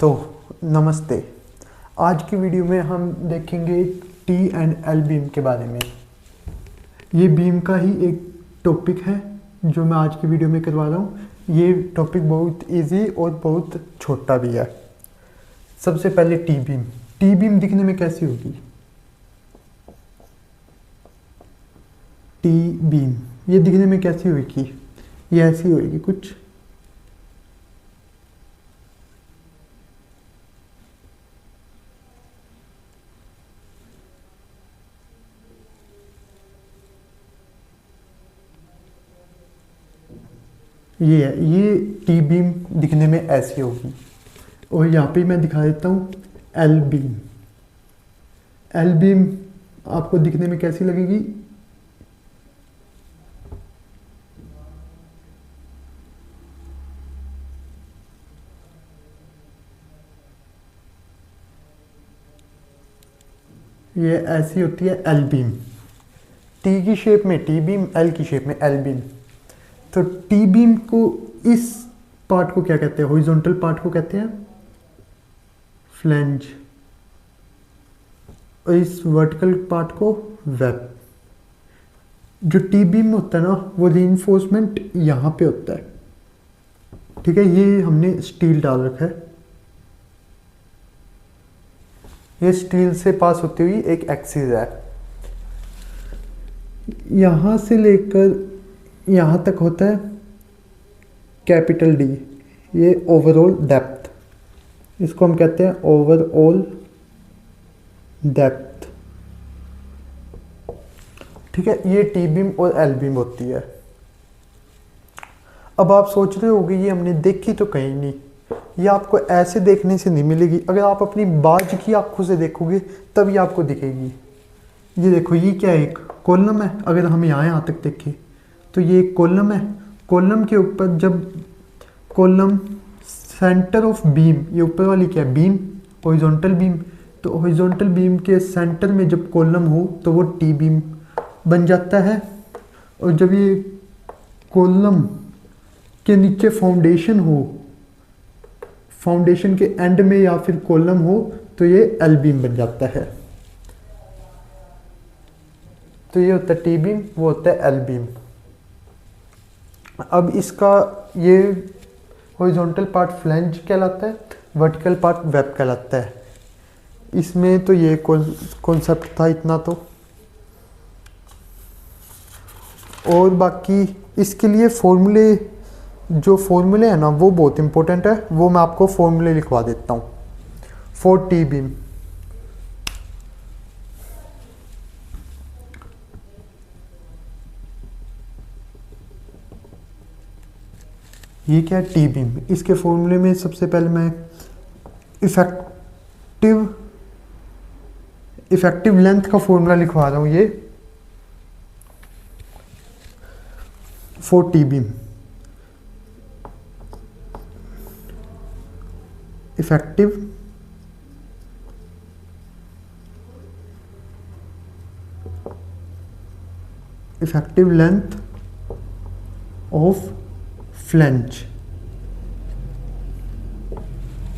तो नमस्ते। आज की वीडियो में हम देखेंगे टी एंड एल बीम के बारे में। ये बीम का ही एक टॉपिक है जो मैं आज की वीडियो में करवा रहा हूँ। ये टॉपिक बहुत इजी और बहुत छोटा भी है। सबसे पहले टी बीम। टी बीम दिखने में कैसी होगी? टी बीम ये दिखने में कैसी होगी? ये ऐसी होगी कुछ। ये है, ये टी बीम दिखने में ऐसी होगी। और यहाँ पे मैं दिखा देता हूँ एल बीम। एल बीम आपको दिखने में कैसी लगेगी? ये ऐसी होती है एल बीम। टी की शेप में टी बीम, एल की शेप में एल बीम। तो टी बीम को, इस पार्ट को क्या कहते हैं? हॉरिजॉन्टल पार्ट को कहते हैं फ्लैंज, और इस वर्टिकल पार्ट को वेब। जो टी बीम होता है ना, वो रीइंफोर्समेंट यहाँ पे होता है। ठीक है, ये हमने स्टील डाल रखा है। ये स्टील से पास होती हुई एक एक्सिस है। यहाँ से लेकर यहाँ तक होता है कैपिटल डी। ये ओवरऑल डेप्थ, इसको हम कहते हैं ओवरऑल डेप्थ। ठीक है, ये टी बीम और एल बीम होती है। अब आप सोच रहे होंगे ये हमने देखी तो कहीं नहीं, ये आपको ऐसे देखने से नहीं मिलेगी। अगर आप अपनी बाज की आंखों से देखोगे तभी आपको दिखेगी। ये देखो, ये क्या है? एक कॉलम है। अगर हम यहाँ तक देखें तो ये एक कॉलम है। कॉलम के ऊपर जब कॉलम सेंटर ऑफ बीम, ये ऊपर वाली क्या है? Beam, horizontal beam. तो हॉरिजॉन्टल बीम के सेंटर में जब कॉलम हो तो वो टी बीम बन जाता है। और जब ये कॉलम के नीचे फाउंडेशन हो, फाउंडेशन के एंड में या फिर कॉलम हो, तो ये एल बीम बन जाता है। तो ये होता है टी बीम, वो होता है एल बीम। अब इसका ये हॉरिजॉन्टल पार्ट फ्लैंज कहलाता है, वर्टिकल पार्ट वेब कहलाता है। इसमें तो ये कॉन्सेप्ट था इतना तो। और बाकी इसके लिए फॉर्मूले, जो फॉर्मूले हैं ना, वो बहुत इंपॉर्टेंट है। वो मैं आपको फॉर्मूले लिखवा देता हूँ फॉर टी बीम। ये क्या है? T beam. इसके फॉर्मूले में सबसे पहले मैं इफेक्टिव लेंथ का फॉर्मूला लिखवा रहा हूँ। ये for T beam, effective length of flange.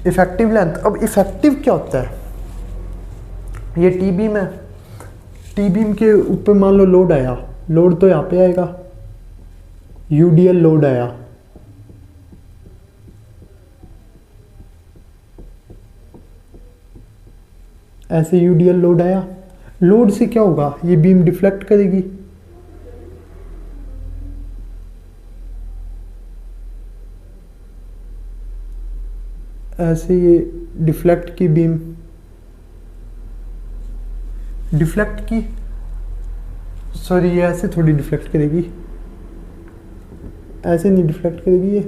Effective length. अब इफेक्टिव क्या होता है? ये टी बीम है। टी बीम के ऊपर मान लो लोड आया, लोड तो यहाँ पे आएगा, यूडीएल लोड आया। ऐसे यूडीएल लोड आया। लोड से क्या होगा? ये बीम डिफ्लेक्ट करेगी। ऐसे ये डिफ्लेक्ट की बीम, डिफ्लेक्ट की, सॉरी, ये ऐसे थोड़ी डिफ्लेक्ट करेगी, ऐसे नहीं डिफ्लेक्ट करेगी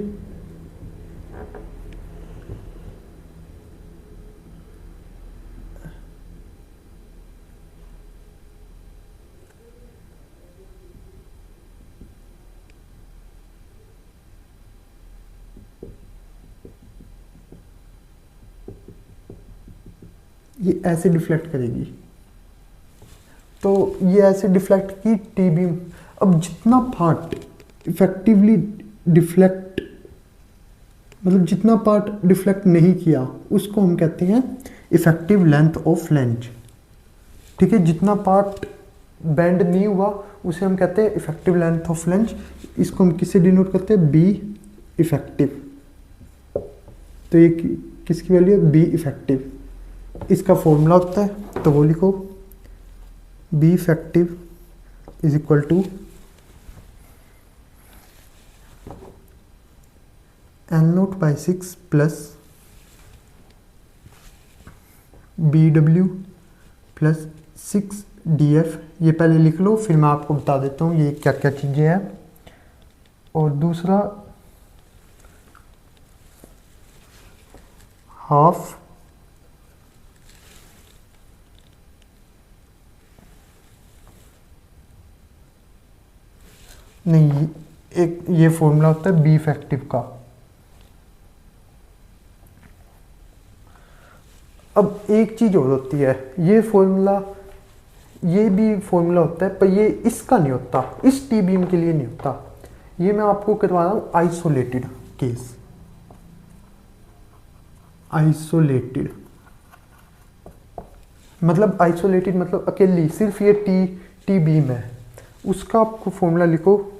ये ऐसे डिफ्लेक्ट करेगी। तो ये ऐसे डिफ्लेक्ट की टी बीम। अब जितना पार्ट इफेक्टिवली डिफ्लेक्ट मतलब जितना पार्ट डिफ्लेक्ट नहीं किया उसको हम कहते हैं इफेक्टिव लेंथ ऑफ फ्लैंज। ठीक है, जितना पार्ट बेंड नहीं हुआ उसे हम कहते हैं इफेक्टिव लेंथ ऑफ फ्लैंज। इसको हम किससे डिनोट करते हैं, बी इफेक्टिव। तो ये किसकी वैल्यू है, बी इफेक्टिव। इसका फॉर्मूला होता है, तो वो लिखो B effective is equal to N0/6 plus BW plus 6DF। ये पहले लिख लो, फिर मैं आपको बता देता हूँ ये क्या क्या चीज़ें हैं। और दूसरा हाफ नहीं, एक ये फॉर्मूला होता है बी इफेक्टिव का। अब एक चीज़ और होती है, ये फॉर्मूला, ये भी फॉर्मूला होता है पर ये इसका नहीं होता, इस टी बीम के लिए नहीं होता। ये मैं आपको करवा रहा हूँ आइसोलेटेड केस। आइसोलेटेड मतलब आइसोलेटेड मतलब अकेली सिर्फ ये टी बीम है, उसका आपको फॉर्मूला लिखो।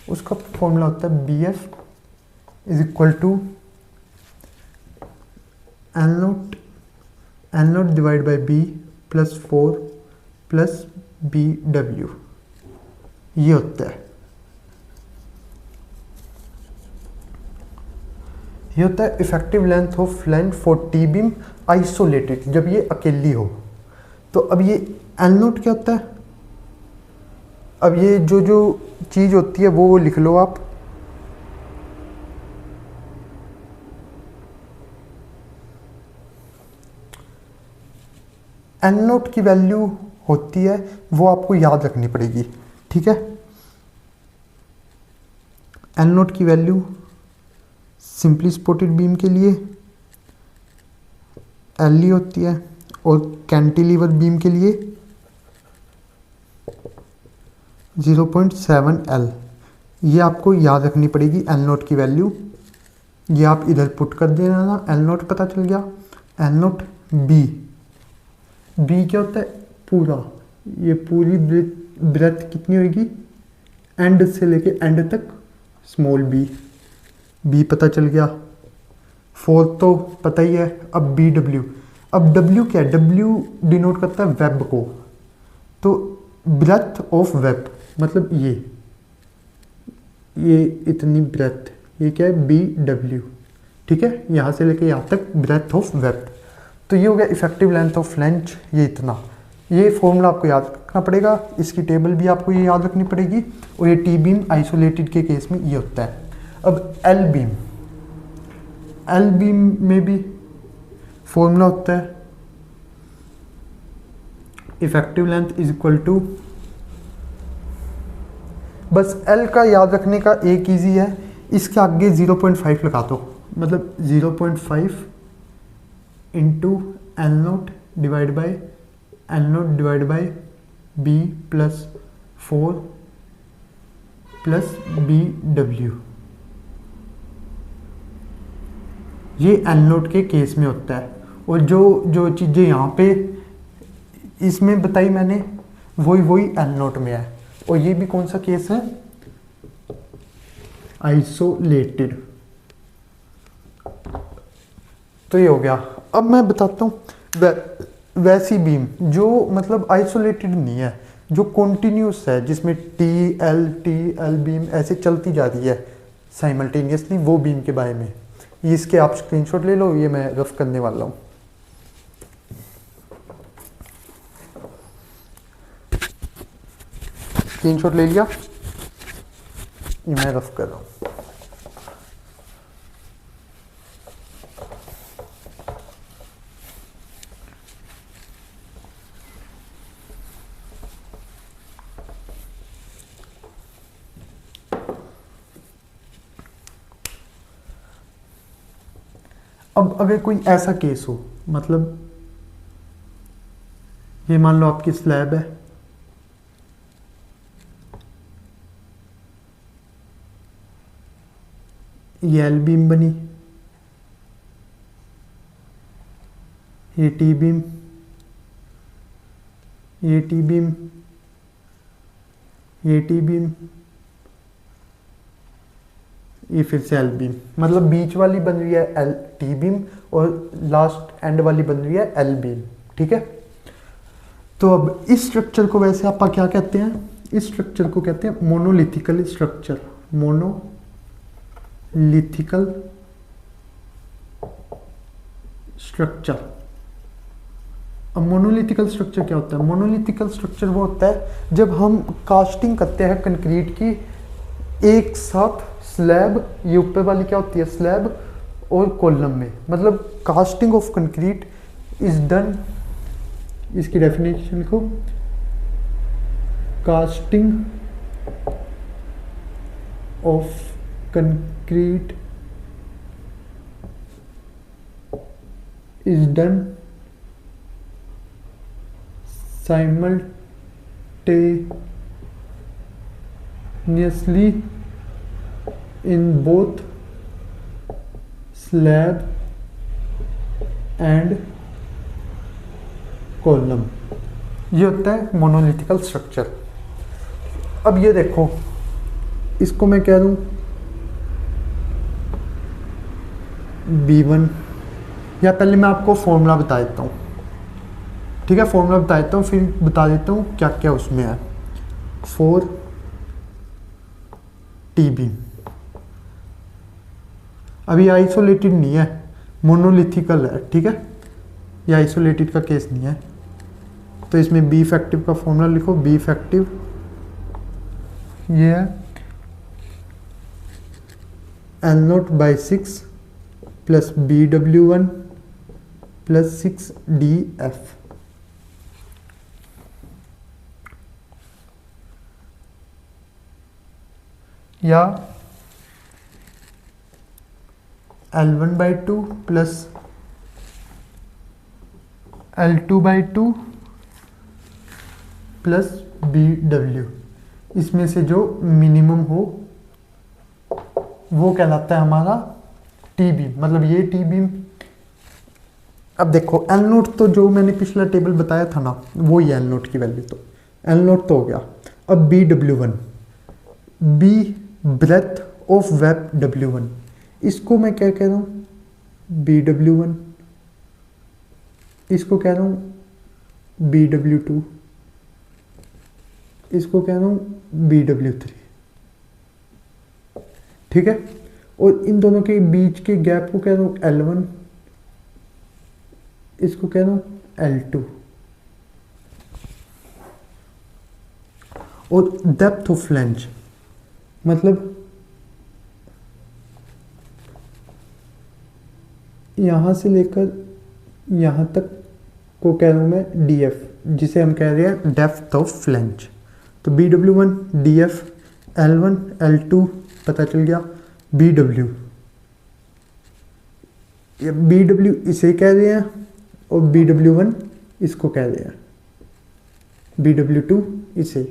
उसका फॉर्मूला होता है B F is equal to N0 divide by B plus 4 plus BW। ये होता है, ये होता है effective length of flange for T beam isolated, जब ये अकेली हो। तो अब ये N0 क्या होता है, अब ये जो जो चीज़ होती है वो लिख लो आप। N0 की वैल्यू होती है, वो आपको याद रखनी पड़ेगी। ठीक है, N0 की वैल्यू सिंपली स्पॉटेड बीम के लिए L होती है और कैंटिलीवर बीम के लिए 0.7 L। ये आपको याद रखनी पड़ेगी N0 की वैल्यू। ये आप इधर पुट कर देना ना, N0 पता चल गया। N0 बी क्या होता है, पूरा, ये पूरी ब्रेथ कितनी होगी, एंड से लेके एंड तक स्मॉल बी पता चल गया। फोर्थ तो पता ही है। अब BW, अब W क्या है, W डिनोट करता है वेब को। तो ब्रेथ ऑफ वेब मतलब ये इतनी ब्रेथ, ये क्या है, BW। ठीक है, यहाँ से लेके यहाँ तक ब्रेथ ऑफ वेब। तो ये हो गया इफेक्टिव लेंथ ऑफ फ्लैंज, ये इतना। ये फॉर्मूला आपको याद रखना पड़ेगा, इसकी टेबल भी आपको ये याद रखनी पड़ेगी। और ये टी बीम आइसोलेटेड के केस में ये होता है। अब एल बीम में भी फॉर्मूला होता है effective length is equal to, बस एल का याद रखने का एक ईजी है, इसके आगे 0.5 लगा दो, मतलब 0.5 into N0 divide by B plus 4 plus BW। ये N0 के केस में होता है। और जो चीज़ें यहाँ पे इसमें बताई मैंने वही N0 में है। और ये भी कौन सा केस है, आइसोलेटेड। तो ये हो गया। अब मैं बताता हूँ वैसी बीम जो मतलब आइसोलेटेड नहीं है, जो कॉन्टिन्यूस है, जिसमें टी एल बीम ऐसे चलती जा रही है साइमल्टेनियसली, वो बीम के बारे में। ये इसके आप स्क्रीनशॉट ले लो, ये मैं रफ करने वाला हूँ। स्क्रीनशॉट ले लिया, ये मैं रफ कर रहा हूँ। अब अगर कोई ऐसा केस हो, मतलब ये मान लो आपकी स्लैब है, ये एल बीम बनी, ये टी बीम, ये टी बीम, ये टी बीम, ये फिर से एल बीम। मतलब बीच वाली बन रही है एल टी बीम और लास्ट एंड वाली बन रही है एल बीम। ठीक है, तो अब इस स्ट्रक्चर को वैसे आप क्या कहते हैं? इस स्ट्रक्चर को कहते हैं मोनोलिथिकल स्ट्रक्चर। मोनोलिथिकल स्ट्रक्चर। अब मोनोलिथिकल स्ट्रक्चर क्या होता है? मोनोलिथिकल स्ट्रक्चर वो होता है जब हम कास्टिंग करते हैं कंक्रीट की एक साथ स्लैब, ये ऊपर वाली क्या होती है स्लैब, और कॉलम में। मतलब casting of concrete is done, इसकी डेफिनेशन को, casting of concrete is done simultaneously in both slab and column। ये होता है मोनोलिथिकल स्ट्रक्चर। अब ये देखो, इसको मैं कह दूं B1, या पहले मैं आपको फॉर्मूला बता देता हूँ। ठीक है, फॉर्मूला बता देता हूँ, फिर बता देता हूँ क्या क्या उसमें है। 4TB। अभी आइसोलेटेड नहीं है, मोनोलिथिकल है। ठीक है, ये आइसोलेटेड का केस नहीं है, तो इसमें बी इफेक्टिव का फॉर्मूला लिखो। बी इफेक्टिव ये है L0/6 plus BW1 plus 6DF। या L1/2 plus L2/2 plus BW। इसमें से जो मिनिमम हो वो कहलाता है हमारा टी बीम। मतलब ये टी बीम। अब देखो एल नोट तो जो मैंने पिछला टेबल बताया था ना, वो ही एल नोट की वैल्यू, तो एल नोट तो हो गया। अब BW1, B breath of web W1, इसको मैं क्या कह रहा हूँ BW1, इसको कह रहा हूँ BW2, इसको कह रहा हूँ BW3। ठीक है, और इन दोनों के बीच के गैप को कह रहा हूँ L1, इसको कह रहा हूँ L2। और डेप्थ ऑफ फ्लैंज, मतलब यहां से लेकर यहां तक को कह रहा हूं मैं DF, जिसे हम कह रहे हैं डेप्थ ऑफ फ्लैंज। तो BW1 DF, L1 L2 पता चल गया। BW, BW इसे कह रहे हैं और BW1 इसको कह रहे हैं, BW2 इसे।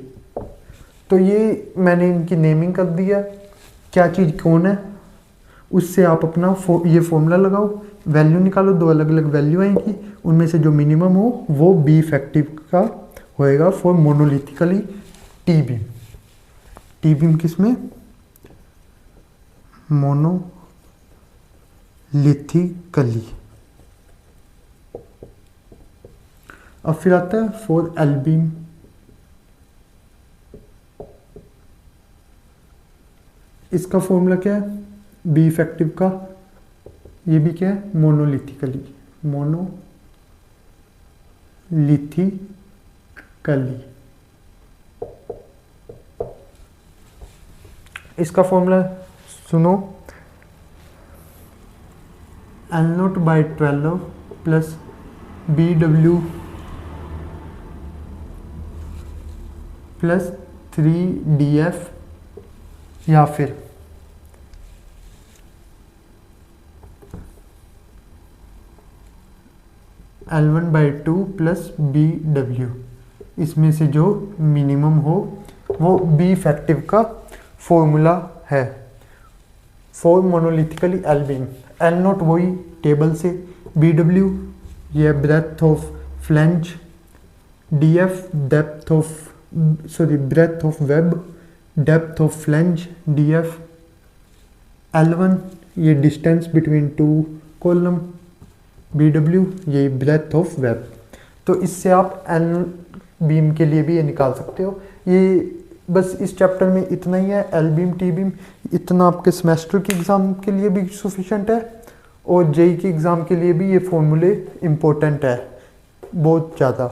तो ये मैंने इनकी नेमिंग कर दिया, क्या चीज़ कौन है, उससे आप अपना ये फॉर्मूला लगाओ, वैल्यू निकालो। दो अलग अलग वैल्यू आएंगी, उनमें से जो मिनिमम हो वो बी इफेक्टिव का होएगा for monolithically T beam. T beam किसमें? मोनोलिथिकली। अब फिर आता है फॉर एल बीम। इसका फॉर्मूला क्या है? बी इफेक्टिव का, ये भी क्या है? मोनोलिथिकली। मोनोलिथिकली। इसका फॉर्मूला सुनो, L0/12 plus BW plus 3DF, या फिर L1/2 प्लस BW। इसमें से जो मिनिमम हो वो बी इफेक्टिव का फॉर्मूला है for monolithically L beam. L0 वही टेबल से, BW ये breadth of flange, DF depth of breadth of web, depth of flange, DF. L1 ये distance between two column, BW ये ब्रेथ ऑफ वेब। तो इससे आप एल बीम के लिए भी ये निकाल सकते हो। ये बस इस चैप्टर में इतना ही है। एल बीम टी बीम इतना आपके सेमेस्टर के एग्ज़ाम के लिए भी सफिशेंट है और जेई के एग्ज़ाम के लिए भी ये फॉर्मूले इम्पोर्टेंट है बहुत ज़्यादा।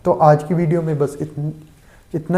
तो आज की वीडियो में बस इतना